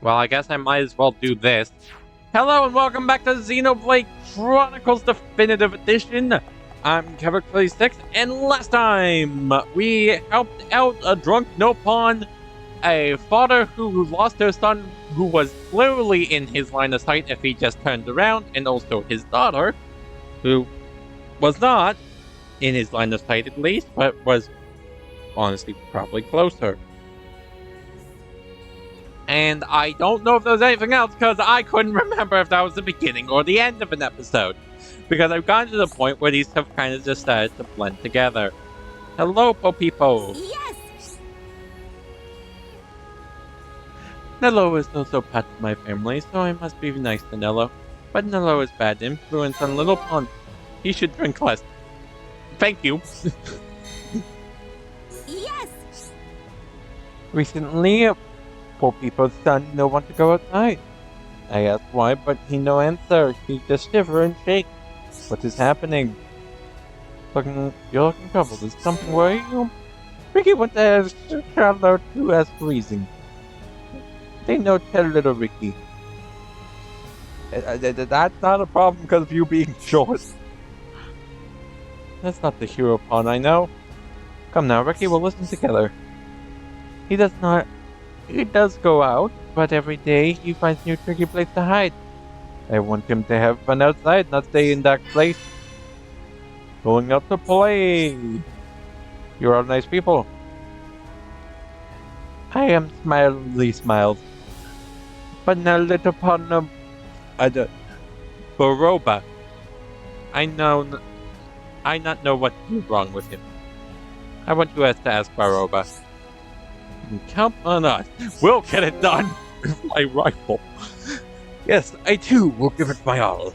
Well, I guess I might as well do this. Hello and welcome back to Xenoblade Chronicles Definitive Edition. I'm Kevin36, and last time we helped out a drunk Nopon, a father who lost their son who was clearly in his line of sight if he just turned around, and also his daughter, who was not in his line of sight at least, but was honestly probably closer. And I don't know if there's anything else because I couldn't remember if that was the beginning or the end of an episode. Because I've gotten to the point where these have kind of just started to blend together. Hello, Popipo. Yes! Nello is also part of my family, so I must be nice to Nello. But Nello is bad influence on Little Pond. He should drink less. Thank you. Yes! Recently, Popipo's son no want to go outside. I asked why, but he no answer. He just shiver and shake. What is happening? You're looking troubled. Is something worrying you? Ricky went to ask Charlotte to ask reason. They no tell little Ricky. That's not a problem because of you being short. That's not the hero pawn, I know. Come now, Ricky, we'll listen together. He does go out, but every day he finds new tricky place to hide. I want him to have fun outside, not stay in that place. Going out to play. You're all nice people. I am smiles. But now little partner, Baroba. I not know what is wrong with him. I want you to ask Baroba. Count on us. We'll get it done with my rifle. Yes, I too will give it my all.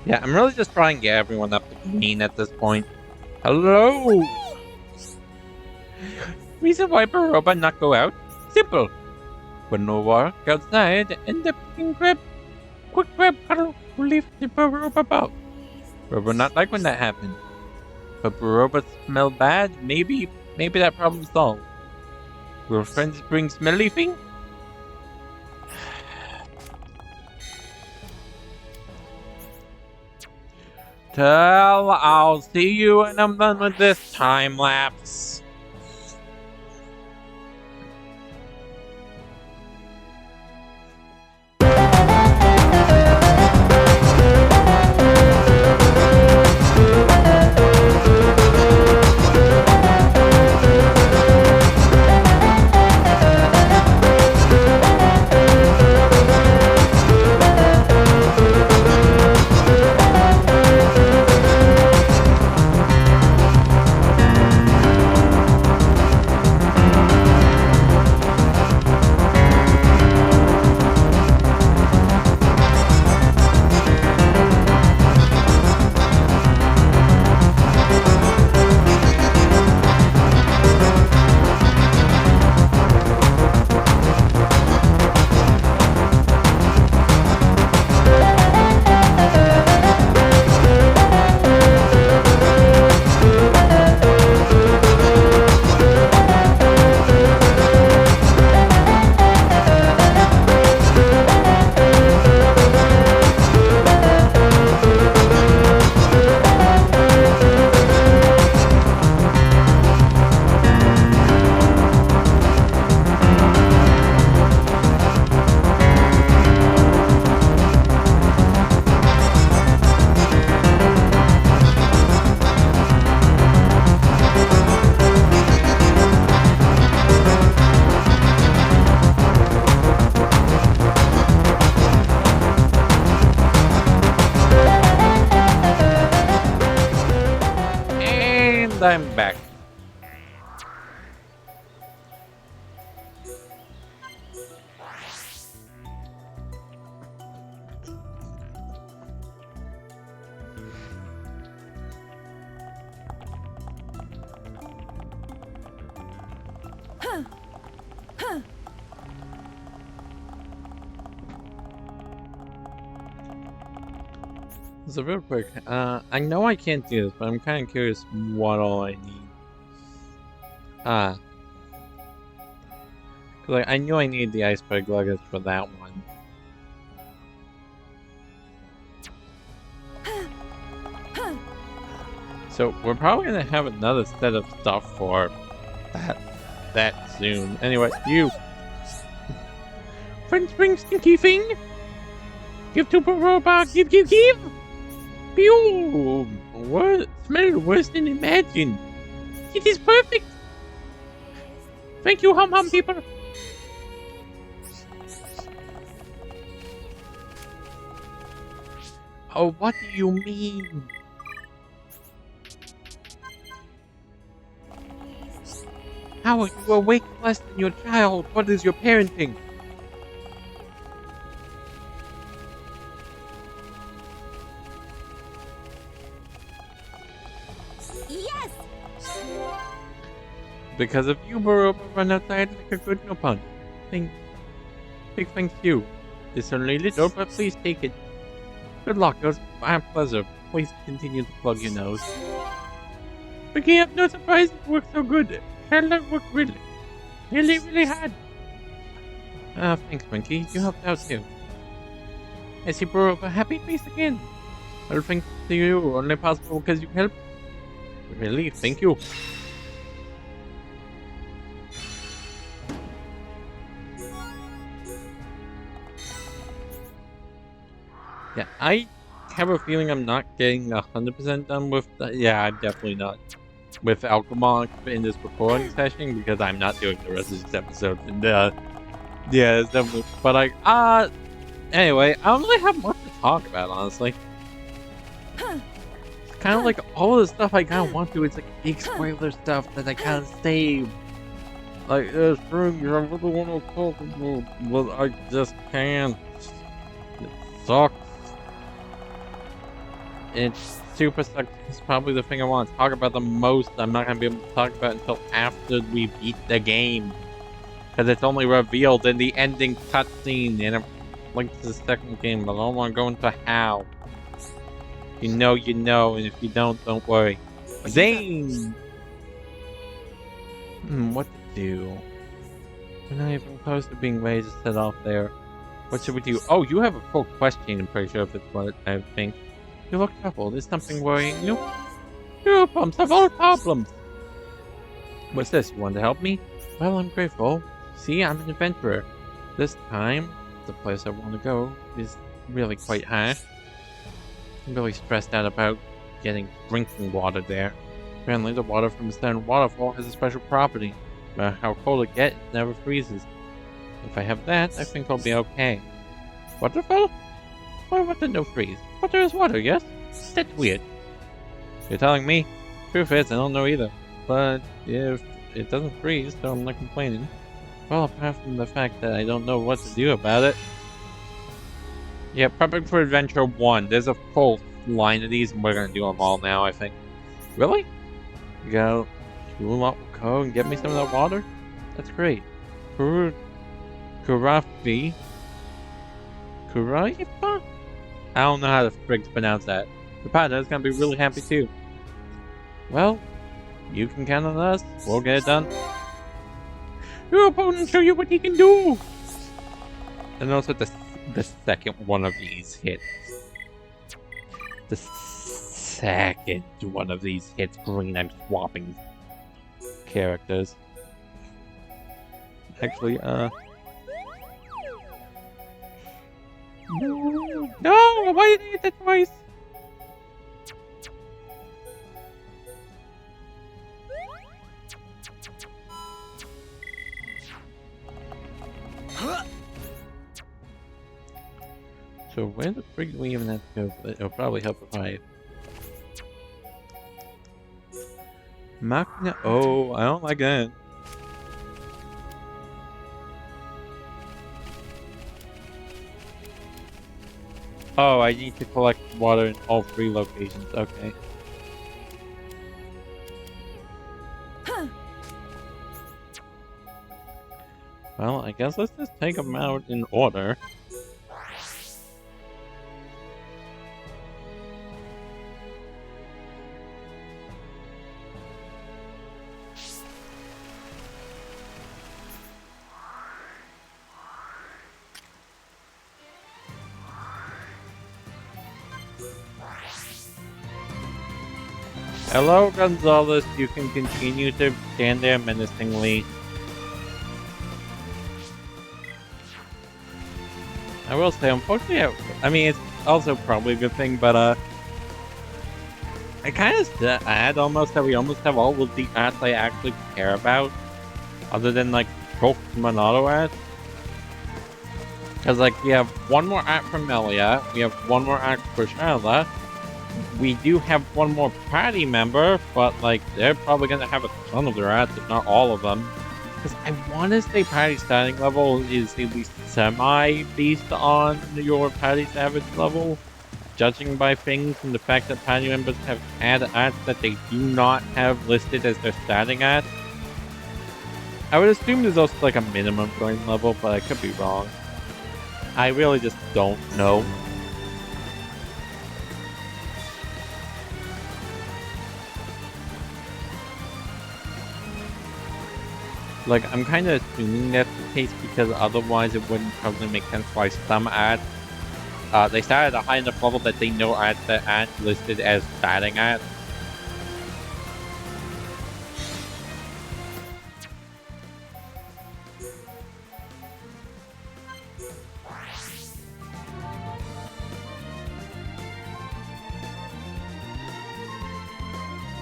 Yeah, I'm really just trying to get everyone up to green at this point. Hello! Reason why Baroba not go out? Simple. When no walk outside and the quick grab cuddle relief the Baroba about. Baroba not like when that happened. But Baroba smell bad, maybe that problem's solved. Will friends bring smelly thing? I'll see you when I'm done with this time lapse. I'm back. So real quick, I know I can't do this, but I'm kind of curious what all I need. Like, I knew I needed the iceberg luggage for that one. So we're probably gonna have another set of stuff for that soon. Anyway, you French spring stinky thing. Give to robot. Give. Pew. What? Smell worse than imagined. It is perfect. Thank you, hum people. Oh, what do you mean? How are you awake less than your child? What is your parenting? Yes! Because of you, Baroba run outside like a good no punch. Big thanks to you. This unrelated door, but please take it. Good luck, it was my pleasure. Please continue to plug your nose. Picking up no surprise it worked so good. Charlotte worked really hard. Thanks, Monkey. You helped out too. I see Baroba happy face again. Well, thanks to you, only possible because you helped. Really, thank you. Yeah, I have a feeling I'm not getting 100% done with yeah, I'm definitely not with Alchemon in this recording session because I'm not doing the rest of this episode. And yeah, it's definitely. But anyway, I don't really have much to talk about, honestly. It's kind of like all the stuff I kind of want to. It's like big spoiler stuff that I kind of saved. Like, Spring, I really want to talk about, but I just can't. It sucks. It's super sucks. It's probably the thing I want to talk about the most. I'm not going to be able to talk about until after we beat the game. Because it's only revealed in the ending cutscene and it links to the second game, but I don't want to go into how. You know, and if you don't worry. Zane! What to do? We're not even close to being ready to set off there. What should we do? Oh, you have a full question, I'm pretty sure, if it's what I think. You look troubled. Is something worrying you? Your problems have all problems. What's this? You want to help me? Well, I'm grateful. See, I'm an adventurer. This time, the place I want to go is really quite high. I'm really stressed out about getting drinking water there. Apparently, the water from the Stone Waterfall has a special property. No matter how cold it gets, it never freezes. If I have that, I think I'll be okay. Waterfall? Why water no freeze? Water is water, yes? That's weird. You're telling me? Truth is, I don't know either. But if it doesn't freeze, so I'm not complaining. Well, apart from the fact that I don't know what to do about it. Yeah, prepping for Adventure 1. There's a full line of these, and we're gonna do them all now, I think. Really? You gotta fuel up Co and get me some of that water? That's great. Kuraifa? I don't know how the frick to pronounce that. The partner is gonna be really happy too. Well, you can count on us. We'll get it done. Your opponent show you what he can do! And also the second one of these hits. The second one of these hits green, I'm swapping characters. Actually, No! Why did I hit that twice? So where the frig do we even have to go? It'll probably help if I... Machina... Oh, I don't like that. Oh, I need to collect water in all 3 locations. Okay. Well, I guess let's just take them out in order. Hello, Gonzalez. You can continue to stand there menacingly. I will say, unfortunately, I mean, it's also probably a good thing, but, I kind of sad almost that we almost have all of the ads I actually care about, other than, like, Monado ads. Because, like, we have one more ad for Melia, we have one more ad for Sharla, we do have one more party member, but, like, they're probably gonna have a ton of their ads, if not all of them. Because I want to say party starting level is at least semi-based on your party savage level, judging by things and the fact that party members have had ads that they do not have listed as their starting ad. I would assume there's also like a minimum join level, but I could be wrong. I really just don't know. Like, I'm kind of assuming that's the case because otherwise it wouldn't probably make sense why some ads, they start at a high enough level that they know ads that aren't listed as starting ads.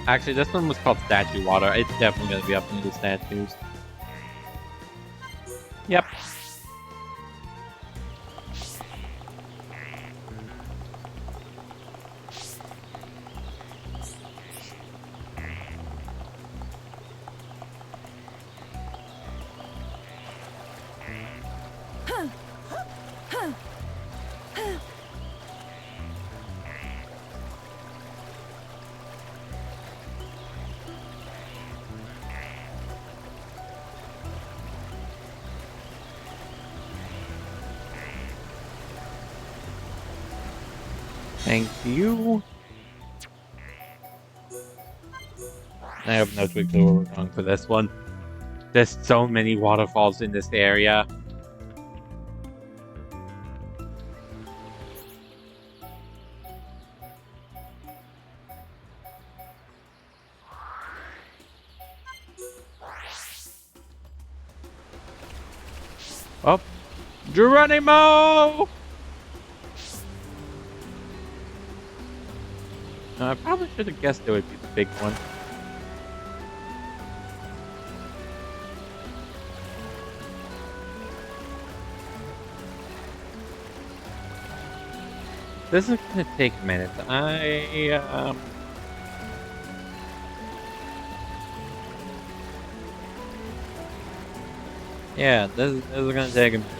Actually, this one was called Statue Water. It's definitely going to be up into the statues. Yep. Thank you. I have no clue where we're going for this one. There's so many waterfalls in this area. Oh, Geronimo! I probably should have guessed it would be the big one. This is gonna take a minute. Yeah, this is gonna take a minute.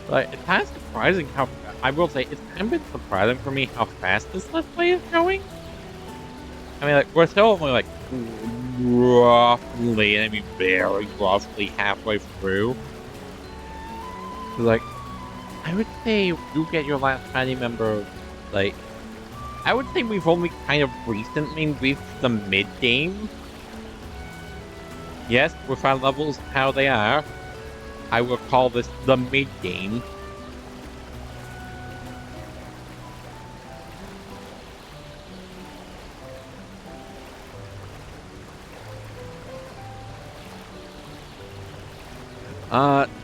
But it's kind of surprising how, I will say, it's kind of been surprising for me how fast this Let's Play is going. I mean, like, we're still only, like, roughly, I mean, very roughly halfway through. So, like, I would say you get your last party member, like, I would say we've only kind of recently reached the mid-game. Yes, with our levels how they are, I will call this the mid-game.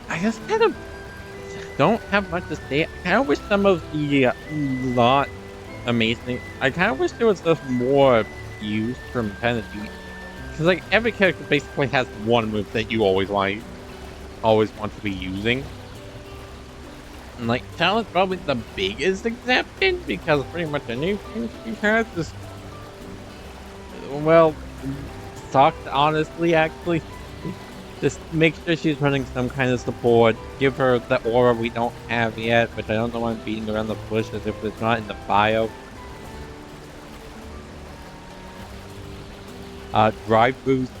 I just kind of don't have much to say. I kind of wish some of the not amazing. I kind of wish there was just more use from kind of the, because like every character basically has one move that you always want to be using. And like Talon's probably the biggest exception because pretty much anything she has is, well, sucked honestly. Actually, just make sure she's running some kind of support. Give her the aura we don't have yet, which I don't know why I'm beating around the bush as if it's not in the bio. Drive boost.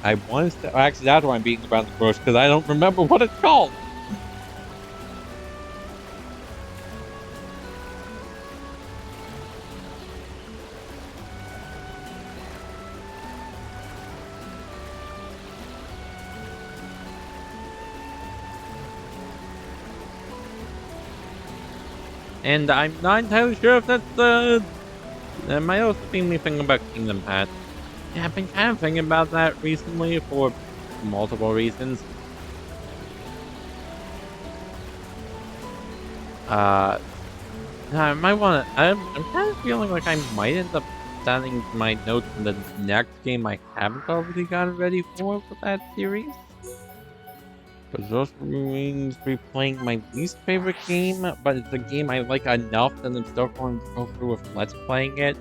I want to actually that's why I'm beating around the bush because I don't remember what it's called. And I'm not entirely sure if that's the That might also be me thinking about Kingdom Hearts. Yeah, I've been kind of thinking about that recently for multiple reasons. I might want to. I'm kind of feeling like I might end up starting my notes in the next game I haven't already gotten ready for that series. Because those means replaying my least favorite game, but it's a game I like enough that I'm still going to go through with Let's Playing it.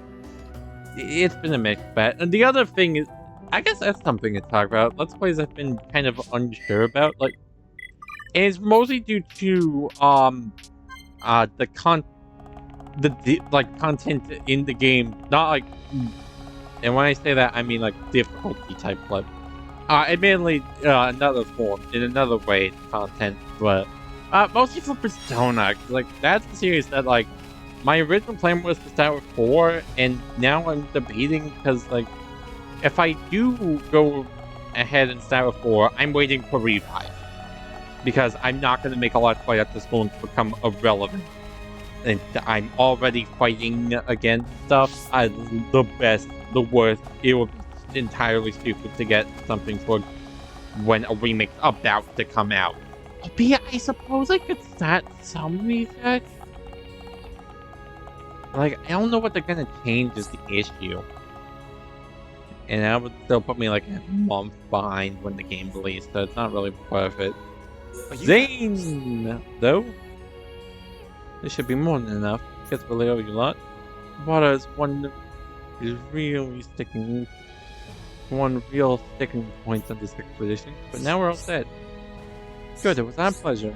It's been a mixed bag. And the other thing is, I guess that's something to talk about. Let's Plays I've been kind of unsure about. Like, and it's mostly due to the content in the game, not like, and when I say that I mean like difficulty type level. Admittedly, another form, in another way, content, but mostly for Persona. 'Cause, like, that's the series that, like, my original plan was to start with 4, and now I'm debating because, like, if I do go ahead and start with 4, I'm waiting for Revive. Because I'm not going to make a Let's Play at this going to become irrelevant. And I'm already fighting against stuff. The best, the worst, it would be entirely stupid to get something for when a remake's about to come out. But yeah, I suppose I could start some research. Like, I don't know what they're gonna change is the issue. And that would still put me like a month behind when the game released, so it's not really worth it. Zane, though. This should be more than enough. Gets really owe you a lot. Water is one real sticking point on this expedition, but now we're all set. Good, it was our pleasure.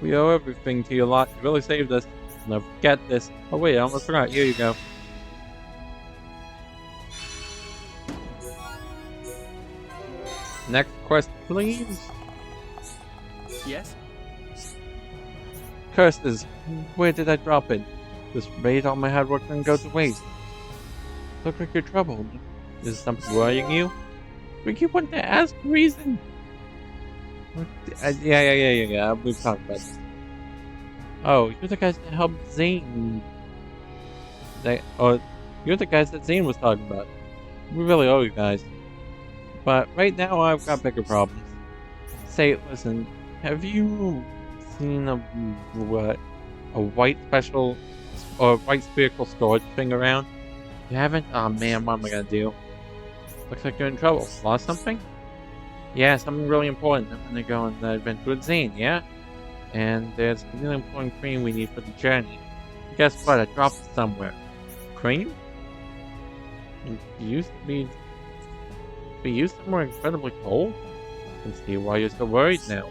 We owe everything to you lot. You really saved us. Never forget this. Oh wait, I almost forgot. Here you go. Next quest, please. Yes? Curses, where did I drop it? This raid, all my hard work didn't go to waste. Look like you're troubled. Is something worrying you? We keep wanting to ask reason. Yeah. We've talked about this. Oh, you're the guys that helped Zane. You're the guys that Zane was talking about. We really owe you guys. But right now, I've got bigger problems. Say, listen, have you seen a white spherical storage thing around? You haven't? Oh man, what am I gonna do? Looks like you're in trouble. Lost something? Yeah, something really important. I'm gonna go on the adventure with Zane, yeah? And there's a really important cream we need for the journey. Guess what? I dropped it somewhere. Cream? It used to be somewhere incredibly cold? I can see why you're so worried now.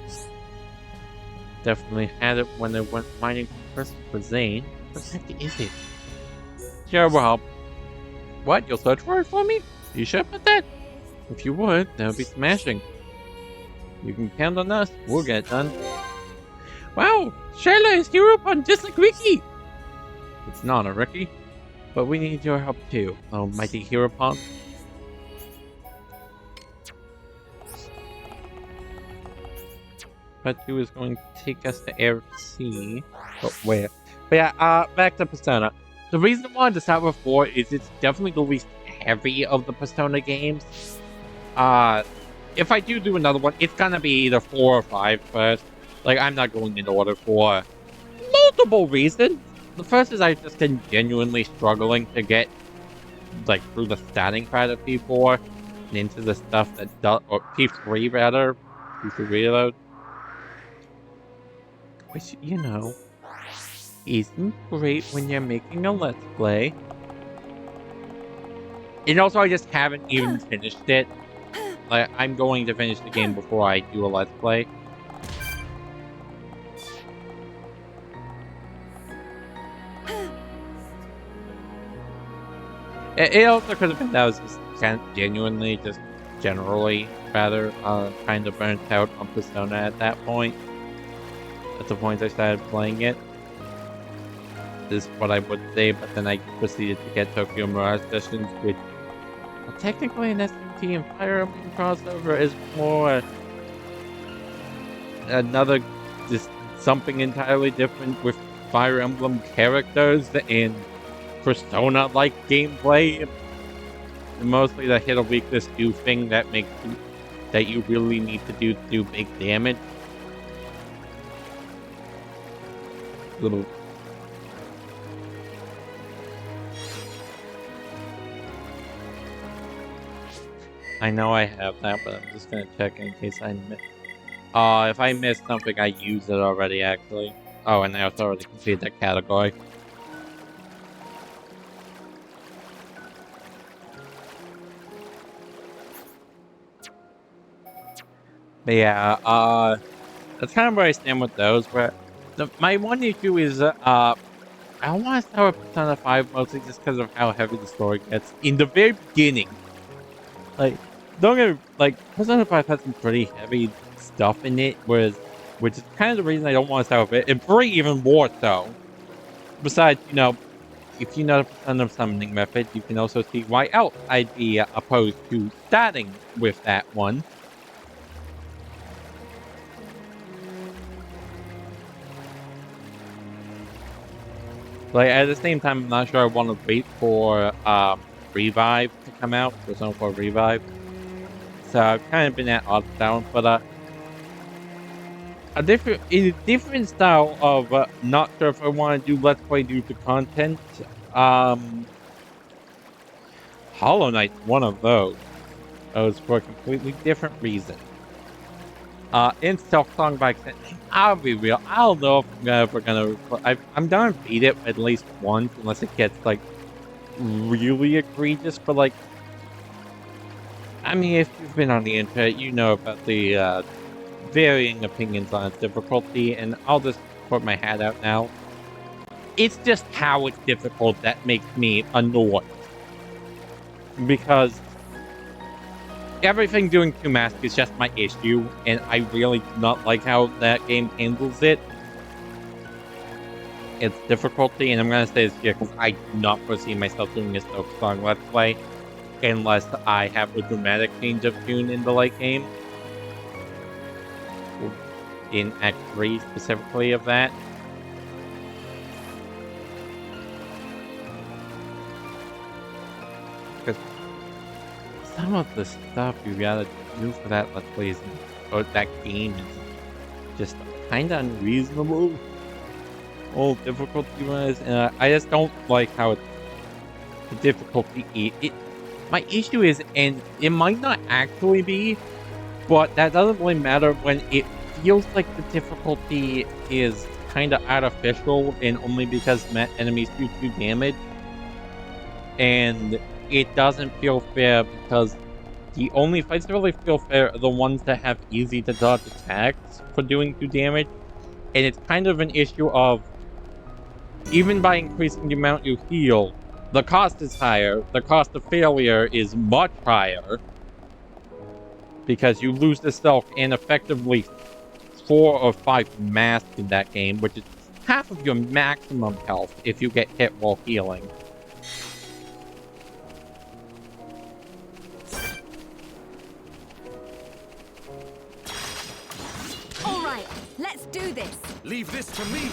Definitely had it when I went mining for Zane. What the heck is it? Sure, will help. What? You'll search for it for me? You sure about that? If you would, that would be smashing. You can count on us. We'll get it done. Wow! Shyla is hero upon just like Ricky! It's not a Ricky. But we need your help too, oh mighty Heropon. But he was going to take us to Air Sea. But where? But yeah, back to Persona. The reason I wanted to start with 4 is it's definitely the least heavy of the Persona games. If I do another one, it's gonna be either 4 or 5 first. Like, I'm not going in order for multiple reasons. The first is I just been genuinely struggling to get, like, through the starting part of P4 and into the stuff that does, or P3 rather, P3 Reload. Which, you know, isn't great when you're making a Let's Play. And also, I just haven't even finished it. Like, I'm going to finish the game before I do a Let's Play. It also could have been that I was just genuinely, just generally, rather, kind of burnt out on Persona at that point. At the point I started playing it. Is what I would say, but then I proceeded to get Tokyo Mirage Sessions, which, well, technically an SMT and Fire Emblem crossover is more another, just something entirely different with Fire Emblem characters and Persona-like gameplay. Mostly the hit or weakness do thing that makes you, that you really need to do big damage. Little. I know I have that, but I'm just gonna check in case I miss. If I missed something, I used it already, actually. Oh, and I also already completed that category. But yeah, that's kind of where I stand with those. But my one issue is, I don't want to start with Persona 5 mostly just because of how heavy the story gets. In the very beginning, like, don't get like, Persona 5 has some pretty heavy stuff in it, which is kind of the reason I don't want to start with it. And 3 even more so. Besides, you know, if you know the Persona summoning method, you can also see why else I'd be opposed to starting with that one. Like, at the same time, I'm not sure I want to wait for Revive to come out, Persona 4 Revive. So I've kind of been at odds down, but a different style of not sure if I want to do Let's Play due to content. Hollow Knight's one of those. Those for a completely different reason. In Self Song by extension, I'll be real. I don't know if I'm ever gonna. I'm gonna beat it at least once, unless it gets like really egregious. But like, I mean, if you've been on the internet, you know about the varying opinions on its difficulty, and I'll just put my hat out now. It's just how it's difficult that makes me annoyed. Because everything doing 2 masks is just my issue, and I really do not like how that game handles it. Its difficulty, and I'm gonna say this here because I do not foresee myself doing this Silk Song Let's Play unless I have a dramatic change of tune in the late game. In Act 3 specifically of that. Because some of the stuff you gotta do for that Let's Play or that game is just kinda unreasonable. All difficulty wise, and I just don't like how the difficulty my issue is, and it might not actually be, but that doesn't really matter when it feels like the difficulty is kind of artificial and only because enemies do damage. And it doesn't feel fair because the only fights that really feel fair are the ones that have easy to dodge attacks for doing 2 damage. And it's kind of an issue of, even by increasing the amount you heal, the cost is higher, the cost of failure is much higher. Because you lose the self and effectively 4 or 5 masks in that game, which is half of your maximum health if you get hit while healing. Alright, let's do this. Leave this to me.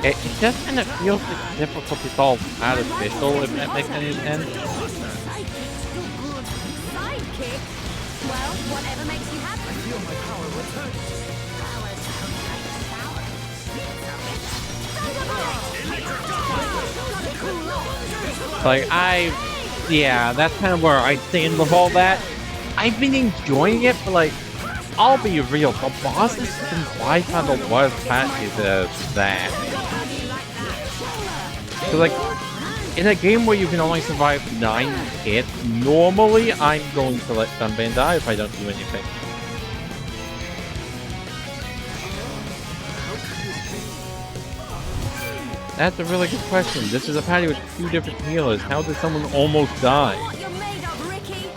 It just kind of feels like the difficulty's all artificial, if that makes any sense. Sidekick? Well, whatever makes you happy. I feel my power returning. Like, yeah, that's kind of where I stand with all that. I've been enjoying it, but like, I'll be real, the bosses can by far the worst part is that. So like, in a game where you can only survive 9 hits, normally I'm going to let Sunbane die if I don't do anything. That's a really good question. This is a party with 2 different healers. How did someone almost die? What you're made of, Ricky?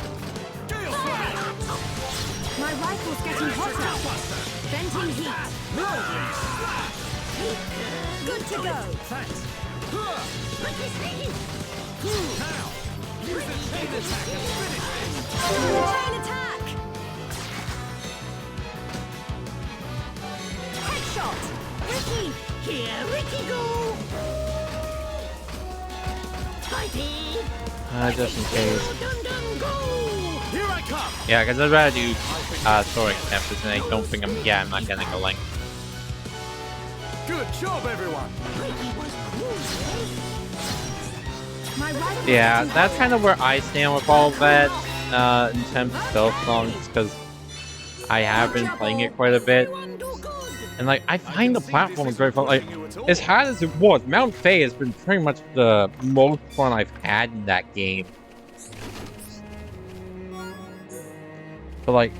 My rifle's getting hotter. Venting heat. Good to go. Thanks. Now, Use the chain attack and finish it. chain attack. Headshot. Ricky, here Ricky go. Just in case. Here I come! Yeah, because I'd rather do soaring attempts, and I don't think I'm not getting a link. Good job, everyone! My rifle Yeah, is that's kind of where I stand with all of that, in terms of stealth songs, because I have been playing it quite a bit. And like, I find the platform is very fun. Like, as hard as it was, Mount Faye has been pretty much the most fun I've had in that game. But like,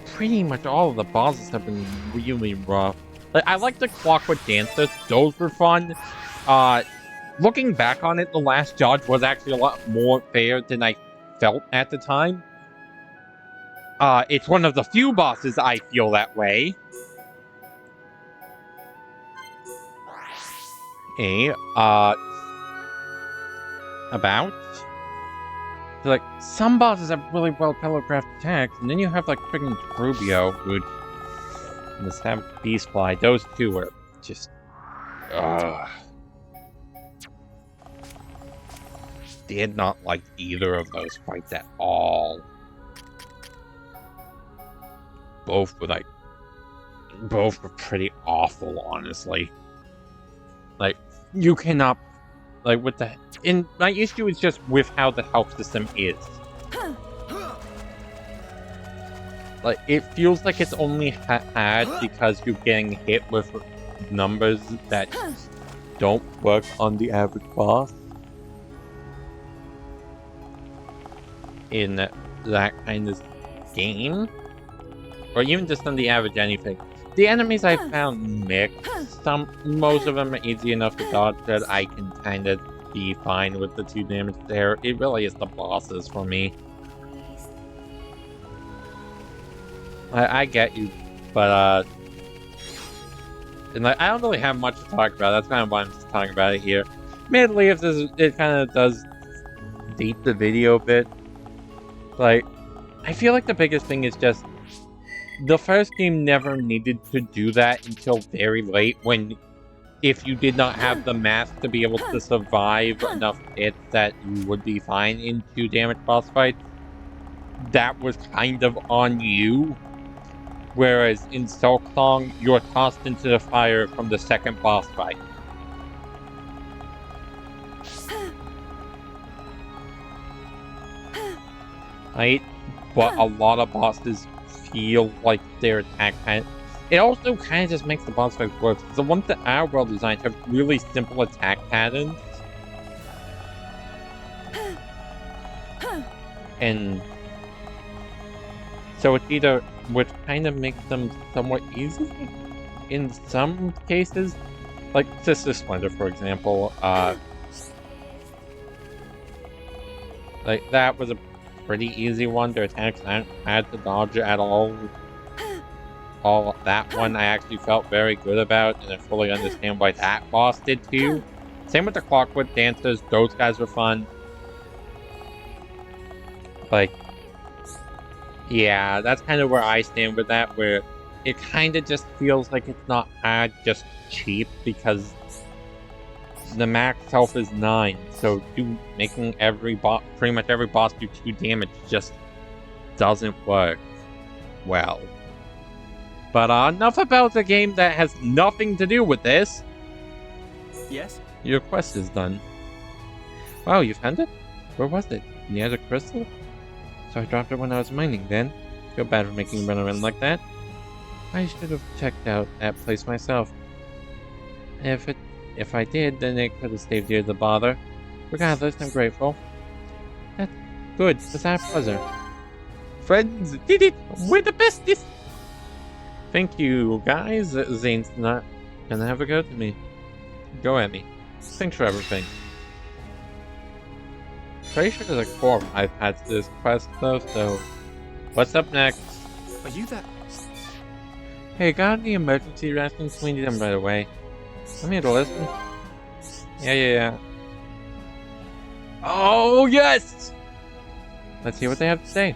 pretty much all of the bosses have been really rough. Like, I like the Clockwork Dancers; those were fun. Looking back on it, the last judge was actually a lot more fair than I felt at the time. It's one of the few bosses I feel that way. Okay, about? So, like, some bosses have really well telegraphed attacks, and then you have, like, freaking Rubio, which... and the Savage Beastfly, those two are just... Did not like either of those fights at all. Both were, like... both were pretty awful, honestly. Like, you cannot... like, with the... and my issue is just with how the health system is. Like, it feels like it's only hard because you're getting hit with numbers that don't work on the average boss. In that kind of game. Or even just on the average anything. The enemies I found mixed. Most of them are easy enough to dodge that I can kind of be fine with the 2 damage there. It really is the bosses for me. I get you, but and like, I don't really have much to talk about. That's kind of why I'm just talking about it here. Admittedly, if it kind of does date the video a bit. Like, I feel like the biggest thing is just the first game never needed to do that until very late, when if you did not have the mask to be able to survive enough hits that you would be fine in 2 damage boss fights, that was kind of on you. Whereas in Silksong, you're tossed into the fire from the second boss fight. Right? But a lot of bosses feel like their attack kind of... it also kind of just makes the boss fight worse. The ones that are well designed have really simple attack patterns. And so it's either, which kind of makes them somewhat easy in some cases. Like Sister Splendor, for example. Like, that was a pretty easy one. Their attacks aren't hard to dodge at all. That one I actually felt very good about, and I fully understand why that boss did too. Same with the Clockwork Dancers, those guys were fun. Like, yeah, that's kind of where I stand with that, where it kind of just feels like it's not hard, just cheap, because the max health is 9, so making pretty much every boss do 2 damage just doesn't work well. But enough about the game that has nothing to do with this. Yes? Your quest is done. Wow, you found it? Where was it? Near the crystal? So I dropped it when I was mining then. Feel bad for making you run around like that. I should have checked out that place myself. If I did, then it could have saved you the bother. Regardless, I'm grateful. That's good. Was our pleasure. Friends did it! We're the bestest! Thank you, guys. Zane's not gonna have a go to me. Go at me. Thanks for everything. Pretty sure there's like 4 iPads to this quest though, so... what's up next? Are you that? Hey, got any emergency rations? We need them right away. I'm here to listen. Yeah. Oh, yes! Let's see what they have to say.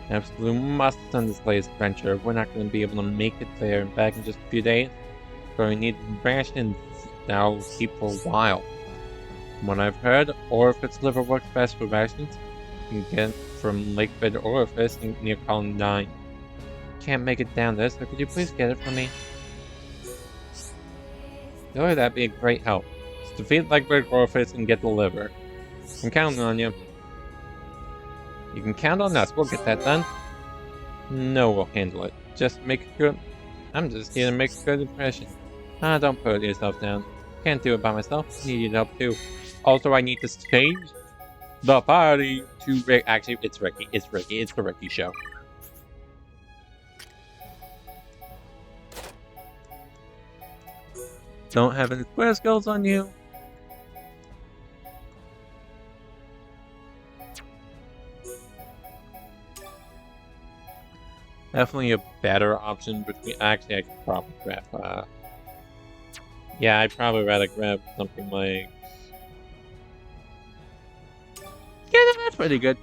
Absolute must on this latest adventure. We're not going to be able to make it there and back in just a few days. So we need rations that'll keep for a while. From what I've heard, Orifice liver works best for rations. You can get from Lakebed Orifice near Colony 9. Can't make it down there, so could you please get it for me? Oh, that'd be a great help. Just defeat Lakebed Orifice and get the liver. I'm counting on you. You can count on us, we'll get that done. No, we'll handle it. Just make a good... I'm just here to make a good impression. Don't put yourself down. Can't do it by myself, need your help too. Also, I need to change the party to Rick. Actually, it's Ricky. It's Ricky. It's the Ricky show. Don't have any square skills on you. Definitely a better option between. Actually, I could probably grab. Yeah, I'd probably rather grab something like. Yeah, that's pretty good.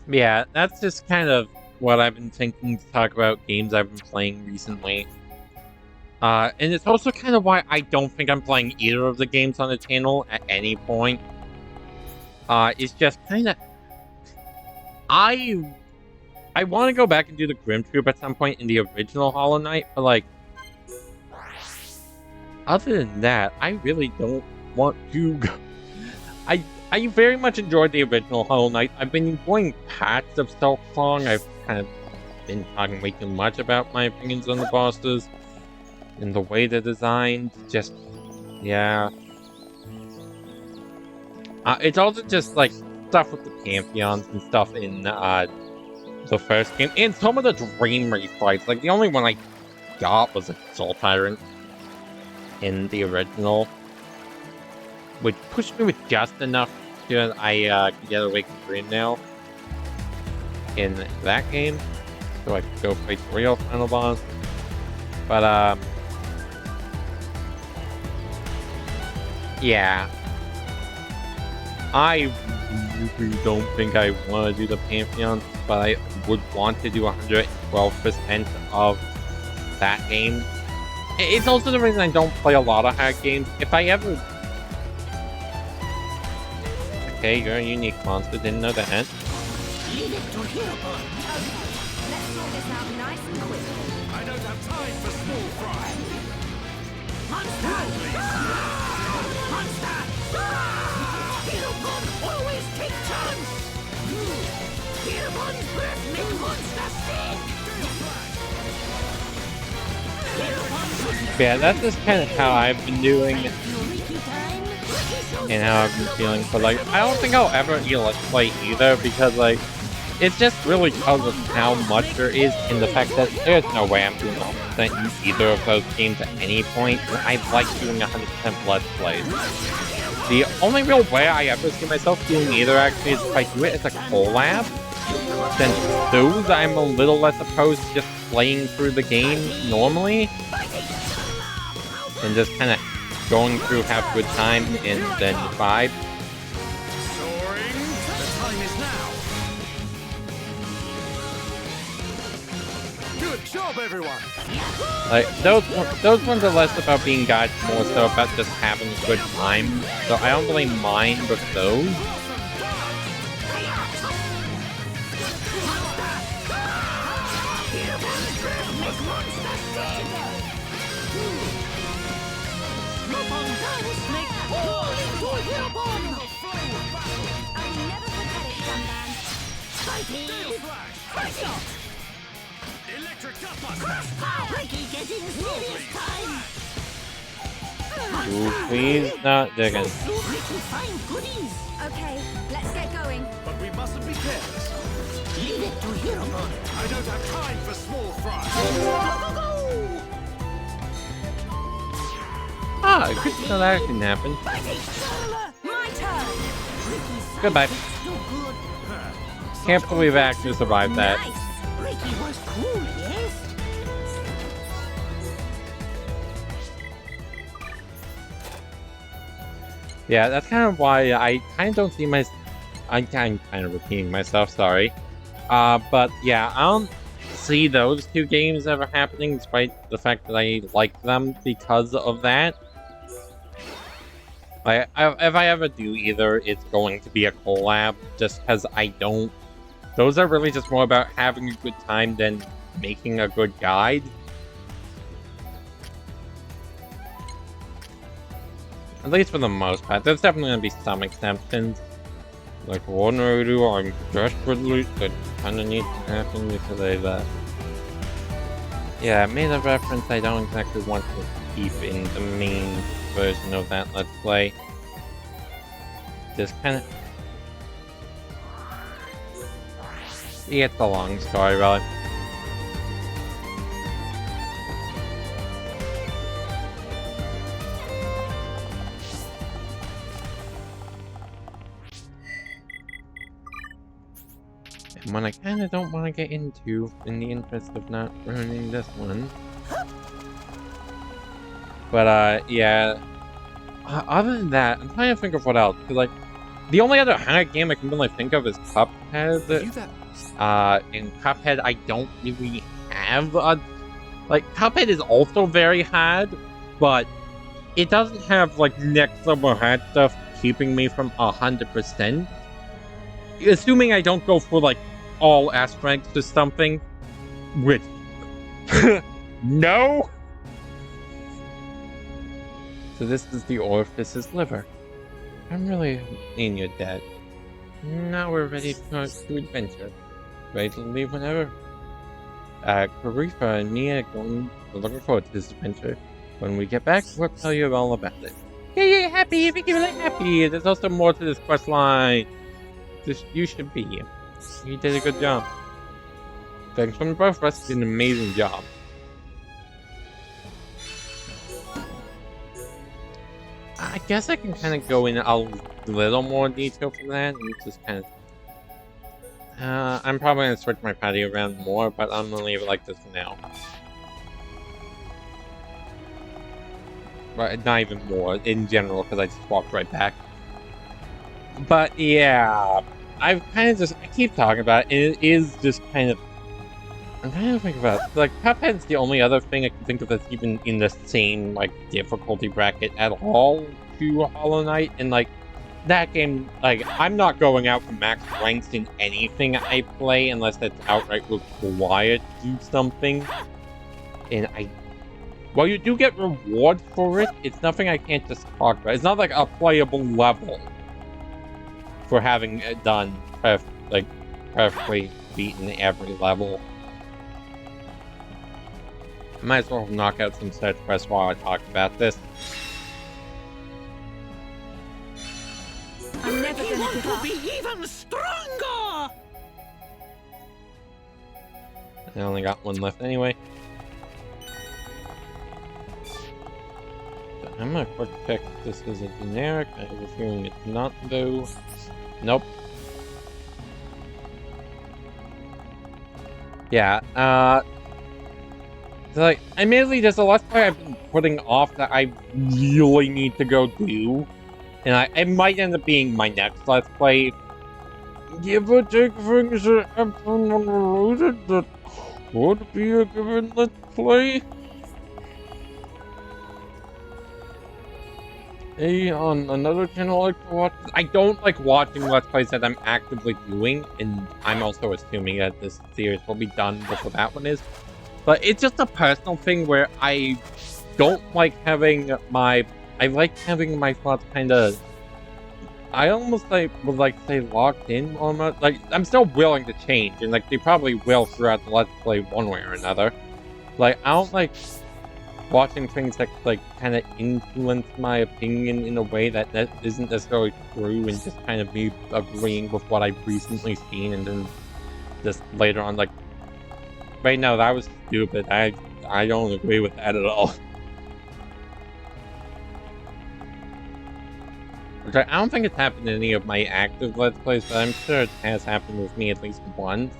Yeah, that's just kind of what I've been thinking to talk about games I've been playing recently. And it's also kind of why I don't think I'm playing either of the games on the channel at any point. It's just kind of... I want to go back and do the Grim Troop at some point in the original Hollow Knight, but like... Other than that, I really don't want to go... I very much enjoyed the original Hollow Knight. I've been enjoying parts of Silksong. I've kind of been talking way too much about my opinions on the bosses. And the way they're designed, just... yeah. It's also just like stuff with the Pantheons and stuff in the first game. And some of the Dream Wraith fights. Like the only one I got was a Soul Tyrant in the original. Which pushed me with just enough so I could get away from Dream now in that game. So I could go fight the real final boss. But, yeah. I really don't think I want to do the Pantheon, but I would want to do 112% of that game. It's also the reason I don't play a lot of hard games. If I ever... Okay, you're a unique monster, didn't know that. Leave it to Hero. Let's sort this out nice and quick. I don't have time for small fry. Monster! Monster! Heropon always take chance! Heropon's breath make monster sick! Yeah, that's just kind of how I've been doing and how I've been feeling. But like, I don't think I'll ever Let's Play either because like, it's just really because of how much there is in the fact that there's no way I'm doing 100% in either of those games at any point. And I like doing 100% Let's Plays. The only real way I ever see myself doing either actually is if I do it as a collab. Since those I'm a little less opposed to just playing through the game normally. And just kind of going through, have a good time, and then vibe. Soaring. The time is now. Good job, everyone. Like those ones are less about being guides, more so about just having a good time. So I don't really mind with those. Ooh, please not digging. Okay, let's get going. But we mustn't be careless. Leave it to Heropon. I don't have time for small fry. Go, go, go! Ah, good to know that can happen. My turn. Goodbye. So good. Can't believe I actually survived that. Nice. Ricky was cool, yes? Yeah, that's kind of why I kind of don't see my... I'm kind of repeating myself, sorry. But yeah, I don't see those two games ever happening, despite the fact that I like them because of that. If I ever do either, it's going to be a collab, just because I don't... Those are really just more about having a good time than making a good guide. At least for the most part. There's definitely going to be some exceptions. Like one or two, I'm desperately... That kind of needs to happen because I've... Yeah, I made a reference I don't exactly want to keep in the main version of that Let's Play. Just kind of... Yeah, it's a long story, really. And one I kind of don't want to get into in the interest of not ruining this one. But, yeah. Other than that, I'm trying to think of what else. Cause, like, the only other hard game I can really think of is Cuphead. In Cuphead, I don't really have a... Like, Cuphead is also very hard, but it doesn't have, like, next level hard stuff keeping me from 100%. Assuming I don't go for, like, all aspects to something. Which... No! So this is the orifice's liver. I'm really in your debt. Now we're ready to adventure. Ready to leave whenever. Karifa and me are looking forward to this adventure. When we get back, we'll tell you all about it. Yay, happy! Make you really happy! There's also more to this quest line. You should be. You did a good job. Thanks from both of us, did an amazing job. I guess I can kind of go in a little more detail for that, and just kind of... I'm probably going to switch my party around more, but I'm going to leave it like this for now. But not even more, in general, because I just walked right back. But yeah, I've kind of just... I keep talking about it, and it is just kind of... I'm trying to think about it. Like, Cuphead's the only other thing I can think of that's even in the same, like, difficulty bracket at all to Hollow Knight. And, like, that game, like, I'm not going out for max ranks in anything I play unless that's outright required to do something. And while you do get rewards for it, it's nothing I can't just talk about. It's not like a playable level for having done, perfectly beaten every level. I might as well knock out some search quests while I talk about this. I'm never gonna give up. Be even stronger! I only got one left anyway. So I'm gonna quick check if this is a generic. I have a feeling it's not though. Nope. Yeah, so, like, admittedly, there's a Let's Play I've been putting off that I really need to go do. And it might end up being my next Let's Play. Give or take things that happen unrelated that would be a given Let's Play. Hey, on another channel I like to watch. I don't like watching Let's Plays that I'm actively doing, and I'm also assuming that this series will be done before that one is. But it's just a personal thing where I don't like having my... I like having my thoughts kind of... I almost would like say locked in almost. Like, I'm still willing to change, and like they probably will throughout the Let's Play one way or another. Like, I don't like watching things that like kind of influence my opinion in a way that isn't necessarily true, and just kind of me agreeing with what I've recently seen, and then just later on like, right now that was stupid. I don't agree with that at all. Which I don't think it's happened in any of my active Let's Plays, but I'm sure it has happened with me at least once.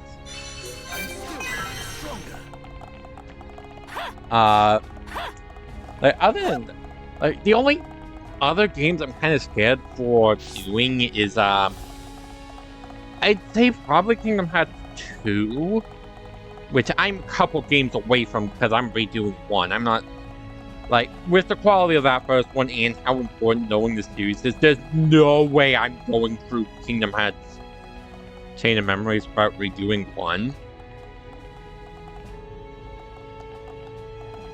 Like, other than... Like, the only other games I'm kind of scared for doing is, I'd say probably Kingdom Hearts 2, which I'm a couple games away from because I'm redoing 1. I'm not... Like, with the quality of that first one and how important knowing the series is, there's no way I'm going through Kingdom Hearts Chain of Memories without redoing 1.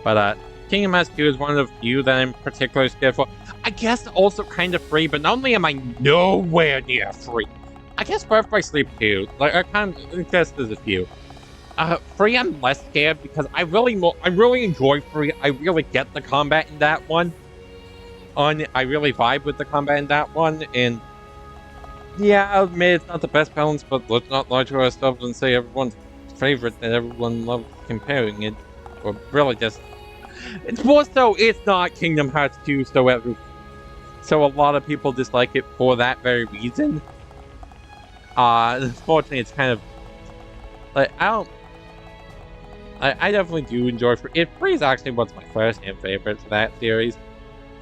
But, Kingdom Hearts 2 is one of the few that I'm particularly scared for. I guess also kind of free, but not only am I nowhere near free. I guess Birth by Sleep 2. Like, I guess there's a few. Free, I'm less scared because I really enjoy Free. I really get the combat in that one. I really vibe with the combat in that one, and yeah, I'll admit it's not the best balance, but let's not lie to ourselves and say everyone's favorite that everyone loves comparing it. Or really just... It's more so it's not Kingdom Hearts 2, so a lot of people dislike it for that very reason. Unfortunately, it's kind of... Like, I definitely do enjoy Free. Free is actually what's my first and favorite for that series.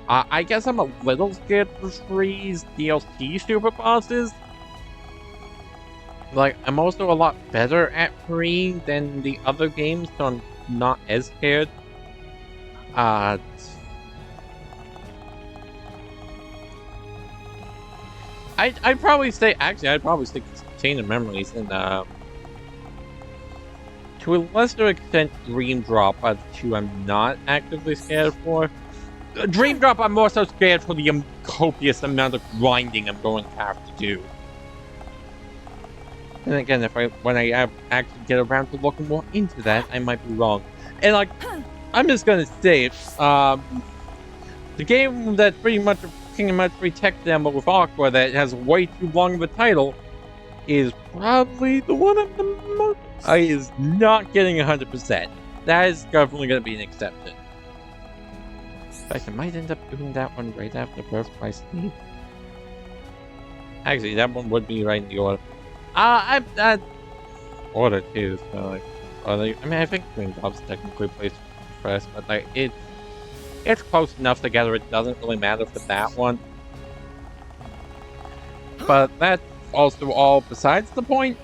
I guess I'm a little scared for Free's DLC super bosses. Like, I'm also a lot better at Free than the other games, so I'm not as scared. I'd probably say, actually, I'd probably stick to Chain of Memories and, to a lesser extent, Dream Drop are the two I'm not actively scared for. Dream Drop, I'm more so scared for the copious amount of grinding I'm going to have to do. And again, when I actually get around to looking more into that, I might be wrong. And like, I'm just gonna say it. The game that pretty much Kingdom Hearts 3 tech demo with Aqua that has way too long of a title is probably the one I'm the most... is not getting 100%. That is definitely going to be an exception. In fact, I might end up doing that one right after Birth by Sleep. Actually, that one would be right in the order. I order too, so like... I mean, I think Dream Drop's technically placed first, but like, it's close enough together, it doesn't really matter for that one. But that's also all besides the point.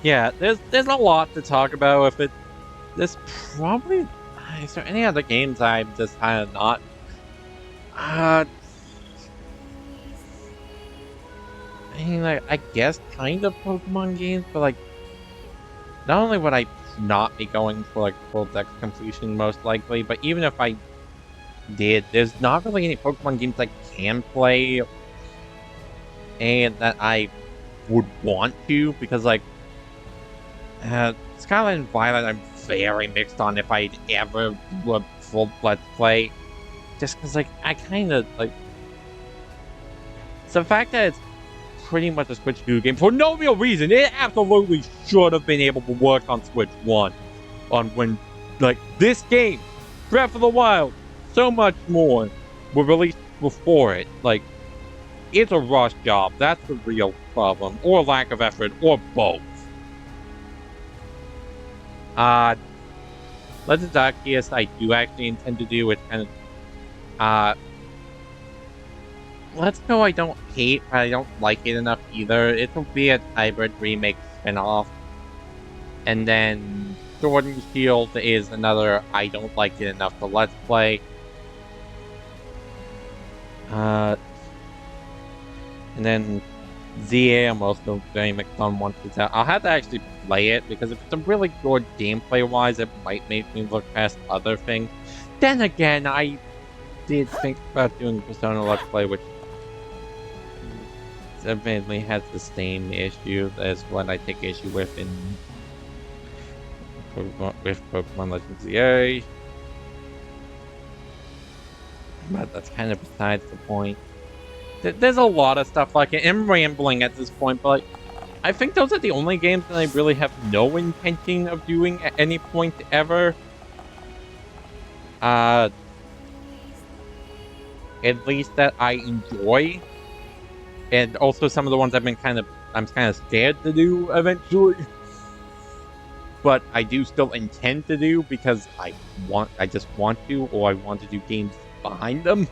Yeah, there's a lot to talk about with it. There's probably... Is there any other games I'm just kind of not... I mean, like, I guess kind of Pokemon games, but like... Not only would I not be going for like full dex completion most likely, but even if I did, there's not really any Pokemon games I can play and that I would want to, because like Skyline and Violet I'm very mixed on if I'd ever do a full Let's Play, just because like I kind of like the fact that it's pretty much a Switch 2 game for no real reason. It absolutely should have been able to work on Switch 1 on when like this game, Breath of the Wild, so much more were released before it. Like, it's a rush job. That's the real problem. Or lack of effort, or both. Legends Arceus I do actually intend to do. It's kind of... Let's Go I don't hate, but I don't like it enough either. It'll be a hybrid remake spin-off. And then Sword and Shield is another I don't like it enough to Let's Play. And then ZA I'm also very mixed on once it's out. I'll have to actually play it, because if it's a really good gameplay-wise, it might make me look past other things. Then again, I did think about doing Persona Let's Play, which admittedly has the same issue as what I take issue with in Pokemon Legends ZA. But that's kind of besides the point. There's a lot of stuff like it. I'm rambling at this point, but like, I think those are the only games that I really have no intention of doing at any point ever. At least that I enjoy. And also some of the ones I'm kind of scared to do eventually. But I do still intend to do because I just want to, or I want to do games behind them.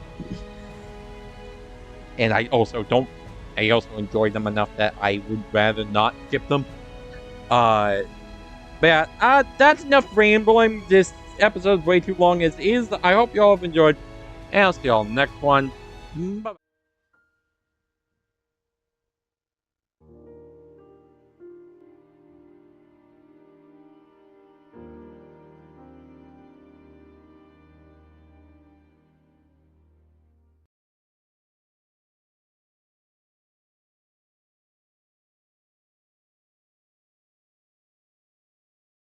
And I also enjoy them enough that I would rather not skip them. But yeah, that's enough rambling. This episode's way too long as is. I hope y'all have enjoyed, and I'll see y'all next one. Bye.